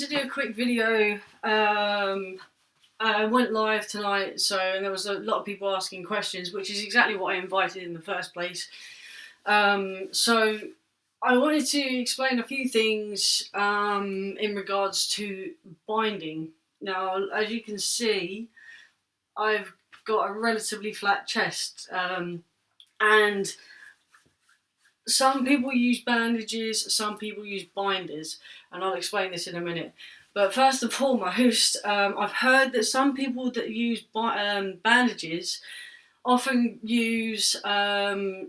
to do a quick video. I went live tonight, and there was a lot of people asking questions, which is exactly what I invited in the first place. So I wanted to explain a few things in regards to binding. Now, as you can see, I've got a relatively flat chest, and some people use bandages, some people use binders, and I'll explain this in a minute. But first and foremost, I've heard that some people that use bandages often use, I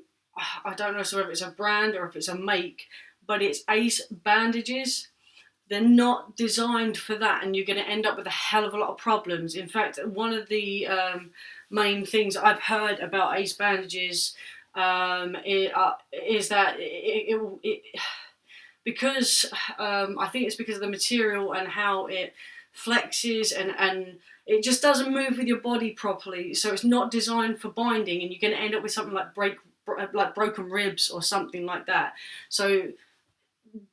don't know if it's a brand or if it's a make, but it's Ace bandages. They're not designed for that, and you're going to end up with a hell of a lot of problems. In fact, one of the main things I've heard about Ace bandages is that because I think it's because of the material and how it flexes and it just doesn't move with your body properly, so it's not designed for binding, and you're going to end up with something like broken ribs or something like that. So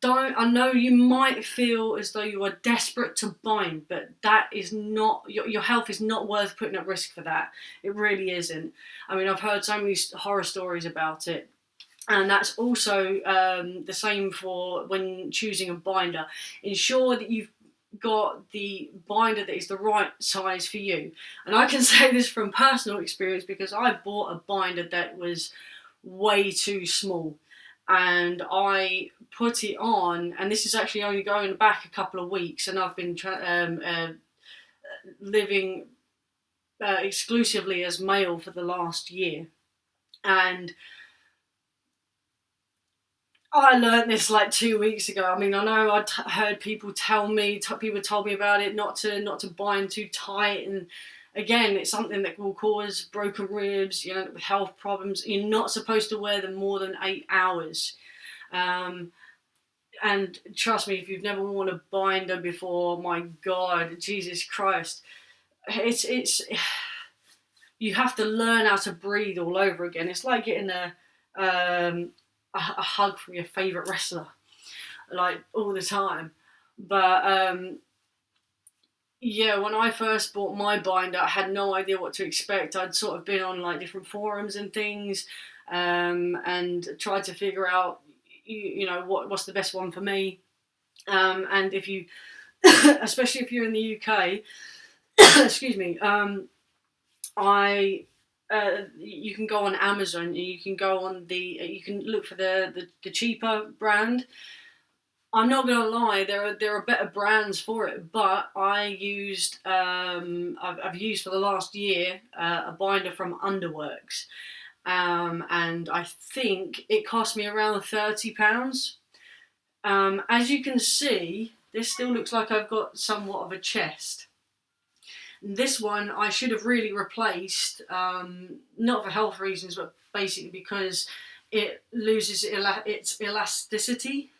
I know you might feel as though you are desperate to bind, but that is not, your health is not worth putting at risk for that. It really isn't. I mean, I've heard so many horror stories about it. And that's also the same for when choosing a binder. Ensure that you've got the binder that is the right size for you. And I can say this from personal experience because I bought a binder that was way too small. And I put it on, and this is actually only going back a couple of weeks, and I've been living exclusively as male for the last year. And I learned this like 2 weeks ago. I mean, I know I'd heard people told me about it, not to bind too tight, and again, it's something that will cause broken ribs, health problems. You're not supposed to wear them more than 8 hours. And trust me, if you've never worn a binder before, my God, Jesus Christ, it's you have to learn how to breathe all over again. It's like getting a hug from your favourite wrestler, like, all the time. But yeah, when I first bought my binder, I had no idea what to expect. I'd sort of been on like different forums and things, and tried to figure out, what's the best one for me. And if you, especially if you're in the UK, excuse me, you can go on Amazon. You can go on you can look for the cheaper brand. I'm not gonna lie, there are better brands for it, but I've used for the last year a binder from Underworks, and I think it cost me around £30. As you can see, this still looks like I've got somewhat of a chest. This one I should have really replaced, not for health reasons, but basically because it loses its elasticity.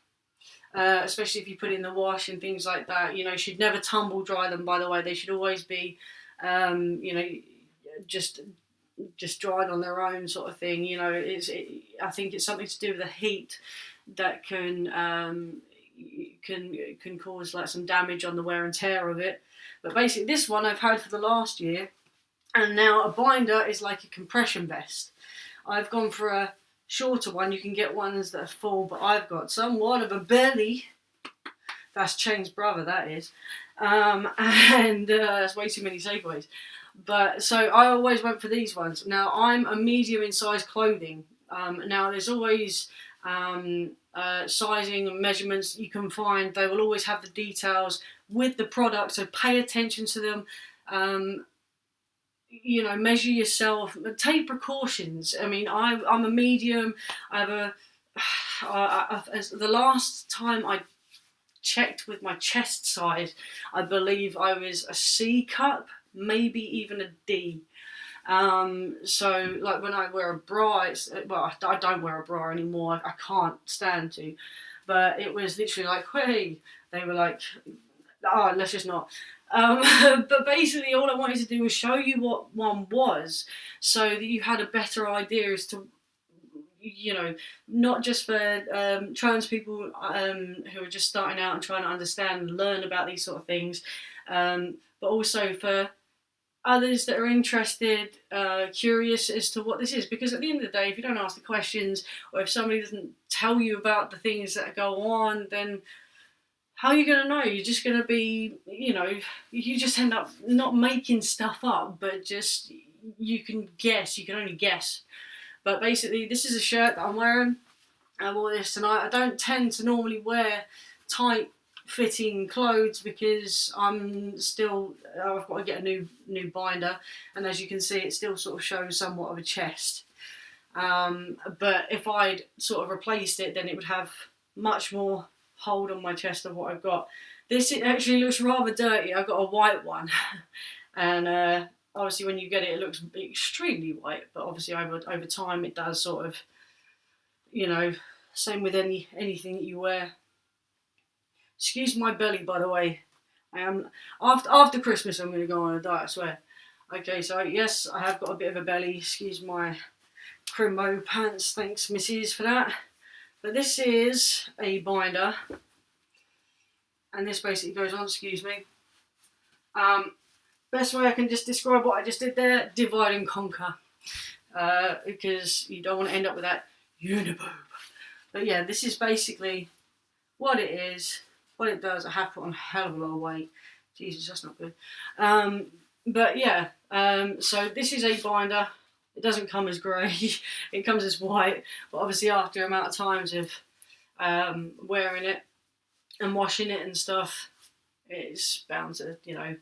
Especially if you put it in the wash and things like that. You should never tumble dry them, by the way. They should always be, just dried on their own, sort of thing. I think it's something to do with the heat that can cause like some damage on the wear and tear of it. But basically, this one I've had for the last year, and now a binder is like a compression vest. I've gone for a shorter one. You can get ones that are full, but I've got somewhat of a belly. That's Chain's brother, that is. And that's way too many segues. But so I always went for these ones. Now I'm a medium in size clothing. Now there's always sizing and measurements you can find. They will always have the details with the product, so pay attention to them. Measure yourself, take precautions. I mean, I'm a medium. I have the last time I checked with my chest size, I believe I was a C cup, maybe even a D. So like when I wear a bra, I don't wear a bra anymore. I can't stand to, but it was literally like, hey, they were like, oh, let's just not. But basically all I wanted to do was show you what one was, so that you had a better idea as to you know, not just for trans people who are just starting out and trying to understand and learn about these sort of things, but also for others that are interested, curious as to what this is. Because at the end of the day, if you don't ask the questions, or if somebody doesn't tell you about the things that go on, then how are you going to know? You're just going to be, you know, you just end up not making stuff up, but just, you can guess, you can only guess. But basically, this is a shirt that I'm wearing. I wore this tonight. I don't tend to normally wear tight fitting clothes because I've got to get a new binder, and as you can see, it still sort of shows somewhat of a chest. But if I'd sort of replaced it, then it would have much more hold on my chest of what I've got. This actually looks rather dirty. I've got a white one, and obviously when you get it, it looks extremely white. But obviously over time, it does sort of, you know, same with anything that you wear. Excuse my belly, by the way. I am after Christmas. I'm going to go on a diet, I swear. Okay, so yes, I have got a bit of a belly. Excuse my crimbo pants. Thanks, missus, for that. But this is a binder, and this basically goes on. Excuse me. Best way I can just describe what I just did there: divide and conquer, because you don't want to end up with that uniboob. But yeah, this is basically what it is. What it does, I have put on a hell of a lot of weight. Jesus, that's not good. But yeah, so this is a binder. It doesn't come as grey, it comes as white. But obviously after amount of times of wearing it and washing it and stuff, it's bound to, you know.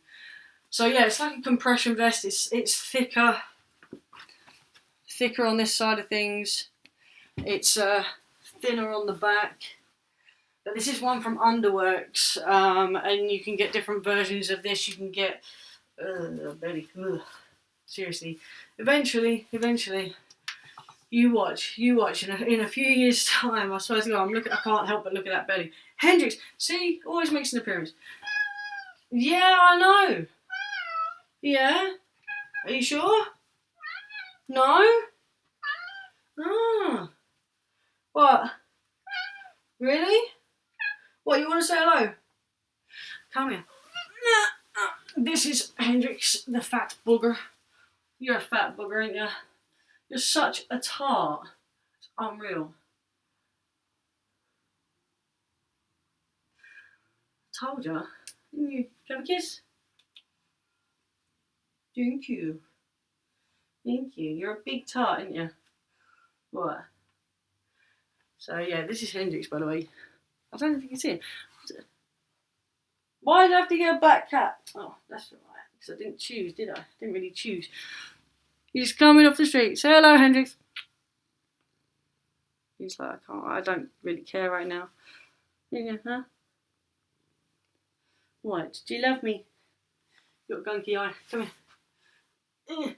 So yeah, it's like a compression vest. It's thicker on this side of things. It's thinner on the back. But this is one from Underworks, and you can get different versions of this. You can get, belly, seriously. Eventually, you watch. In a few years' time, I swear to God, I can't help but look at that belly. Hendrix, see, always makes an appearance. Yeah, I know. Yeah, are you sure? No. Ah. What? Really? What, you want to say hello? Come here. This is Hendrix, the fat booger. You're a fat booger, ain't you? You're such a tart. It's unreal. Told ya. Didn't you? Have a kiss? Thank you. Thank you. You're a big tart, ain't you? What? So yeah, this is Hendrix, by the way. I don't know if you can see it. Why did I have to get a black cat? Oh, that's alright. Because I didn't choose, did I? Didn't really choose. He's coming off the street. Say hello, Hendrix. He's like, I don't really care right now. Yeah, huh? What? Do you love me? You got a gunky eye. Come here.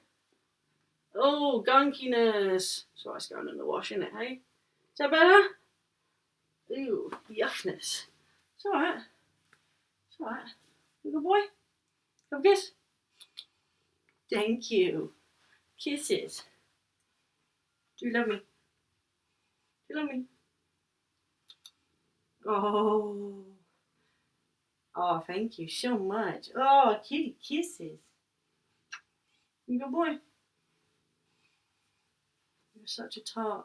Oh, gunkiness. So it's going in the wash, isn't it, hey? Is that better? Ew, yuckness. It's alright. It's alright. You good boy? Have a kiss? Thank you. Kisses. Do you love me? Do you love me? Oh. Oh, thank you so much. Oh, kitty kisses. You good boy? You're such a tart.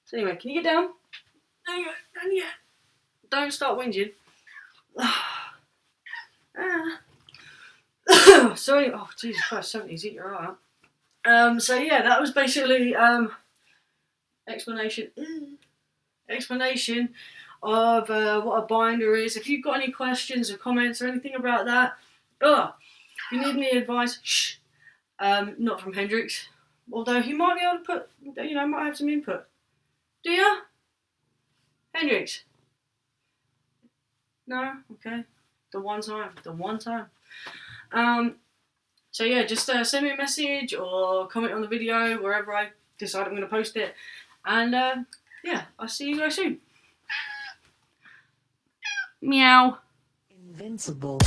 So anyway, can you get down? There you go, down you go. Don't start whinging. Sorry, oh Jesus Christ, 70s, eat your eye out. So yeah, that was basically explanation of what a binder is. If you've got any questions or comments or anything about that, if you need any advice, shh. Not from Hendrix, although he might be able to put, you know, might have some input. Do ya? Hendrix? No? Okay. The one time. So yeah, just send me a message or comment on the video wherever I decide I'm going to post it. And yeah, I'll see you guys soon. Meow. Invincible.